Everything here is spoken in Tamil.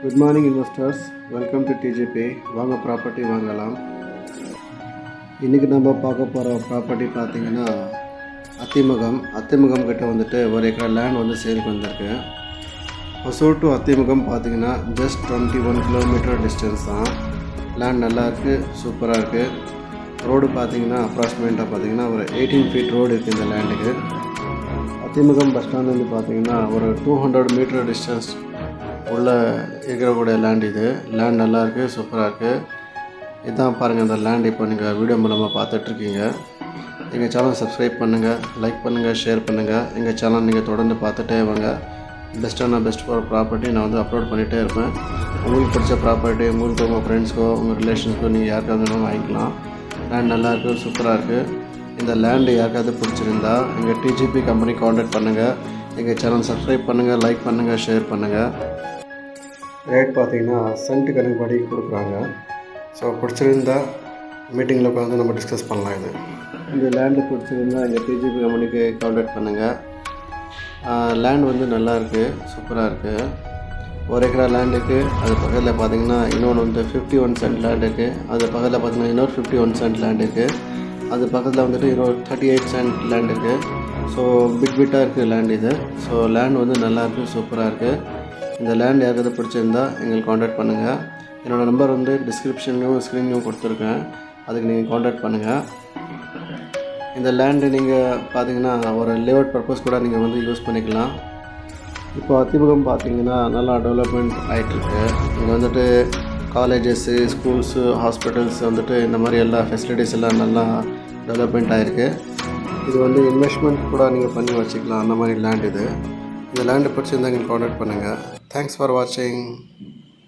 Good morning investors, welcome to TGP. வாங்க ப்ராப்பர்ட்டி வாங்கலாம். இன்றைக்கி நம்ம பார்க்க போகிற ப்ராப்பர்ட்டி பார்த்திங்கன்னா அத்திமுகம் கிட்ட வந்துட்டு ஒரு ஏக்கர் லேண்ட் வந்து சேலுக்கு வந்திருக்கு. ஹொசூர் டு அத்திமுகம் பார்த்திங்கன்னா ஜஸ்ட் 21 கிலோமீட்டர் டிஸ்டன்ஸ் தான். லேண்ட் நல்லா இருக்குது, சூப்பராக இருக்குது. ரோடு பார்த்திங்கன்னா அப்ராக்சிமேட்டாக பார்த்திங்கன்னா ஒரு 18 ஃபீட் ரோடு இருக்குது இந்த லேண்டுக்கு. அத்திமுகம் பஸ் ஸ்டாண்ட் வந்து பார்த்திங்கன்னா ஒரு 200 மீட்டர் டிஸ்டன்ஸ் உள்ள இருக்கிறக்கூடிய லேண்ட். இது லேண்ட் நல்லாயிருக்கு, சூப்பராக இருக்குது. இதுதான் பாருங்கள் இந்த லேண்ட் இப்போ நீங்கள் வீடியோ மூலமாக பார்த்துட்ருக்கீங்க. எங்கள் சேனல் சப்ஸ்கிரைப் பண்ணுங்கள், லைக் பண்ணுங்கள், ஷேர் பண்ணுங்கள். எங்கள் சேனல் நீங்கள் தொடர்ந்து பார்த்துட்டே வாங்க. பெஸ்ட் ஃபார் ப்ராப்பர்ட்டி நான் வந்து அப்லோட் பண்ணிகிட்டே இருப்பேன். உங்களுக்கு பிடிச்ச ப்ராப்பர்ட்டி உங்களுக்கு உங்கள் ஃப்ரெண்ட்ஸ்க்கோ உங்கள் ரிலேஷன்ஸ்க்கோ நீங்கள் யாருக்காவது வாங்கிக்கலாம். லேண்ட் நல்லாயிருக்கு, சூப்பராக இருக்குது. இந்த லேண்டு யாருக்காவது பிடிச்சிருந்தா எங்கள் டிஜிபி கம்பெனி காண்டாக்ட் பண்ணுங்கள். எங்கள் சேனல் சப்ஸ்கிரைப் பண்ணுங்கள், லைக் பண்ணுங்கள், ஷேர் பண்ணுங்கள். ரேட் பார்த்திங்கன்னா சென்ட் கணக்குப்படி கொடுக்குறாங்க. ஸோ பிடிச்சிருந்தா மீட்டிங்கில் உட்காந்து நம்ம டிஸ்கஸ் பண்ணலாம். இந்த லேண்டு பிடிச்சிருந்தா எங்கள் டிஜிபி கம்பெனிக்கு காண்டாக்ட் பண்ணுங்கள். லேண்ட் வந்து நல்லாயிருக்கு, சூப்பராக இருக்குது. ஒரு ஏக்கரா லேண்டுக்கு அது பக்கத்தில் பார்த்திங்கன்னா இன்னொன்று வந்து 51 சென்ட் லேண்ட் இருக்குது. அது பக்கத்தில் பார்த்திங்கன்னா இன்னொரு 51 சென்ட் லேண்ட் இருக்குது. அது பக்கத்தில் வந்துட்டு 38 சென்ட் லேண்ட் இருக்குது. ஸோ பிட்டாக இருக்குது லேண்ட் இது. ஸோ லேண்ட் வந்து நல்லாயிருக்கு, சூப்பராக இருக்குது. இந்த லேண்ட் யாருக்காவது பிடிச்சிருந்தா எங்களுக்கு காண்டாக்ட் பண்ணுங்கள். என்னோடய நம்பர் வந்து டிஸ்கிரிப்ஷன்லையும் ஸ்க்ரீன்லையும் கொடுத்துருக்கேன், அதுக்கு நீங்கள் காண்டாக்ட் பண்ணுங்கள். இந்த லேண்டு நீங்கள் பார்த்தீங்கன்னா ஒரு லேஅவுட் பர்பஸ் கூட நீங்கள் வந்து யூஸ் பண்ணிக்கலாம். இப்போ அத்திமுகம் பார்த்தீங்கன்னா நல்லா டெவலப்மெண்ட் ஆகிட்டுருக்கு. இங்கே வந்துட்டு காலேஜஸ்ஸு, ஸ்கூல்ஸு, ஹாஸ்பிட்டல்ஸ் வந்துட்டு இந்த மாதிரி எல்லா ஃபெசிலிட்டிஸ் எல்லாம் நல்லா டெவலப்மெண்ட் ஆகிருக்கு. இது வந்து இன்வெஸ்ட்மெண்ட் கூட நீங்கள் பண்ணி வச்சுக்கலாம், அந்த மாதிரி லேண்ட் இது. இந்த லேண்டை பிடிச்சிருந்தா எங்களுக்கு காண்டாக்ட் பண்ணுங்கள். தேங்க்ஸ் ஃபார் வாட்சிங்.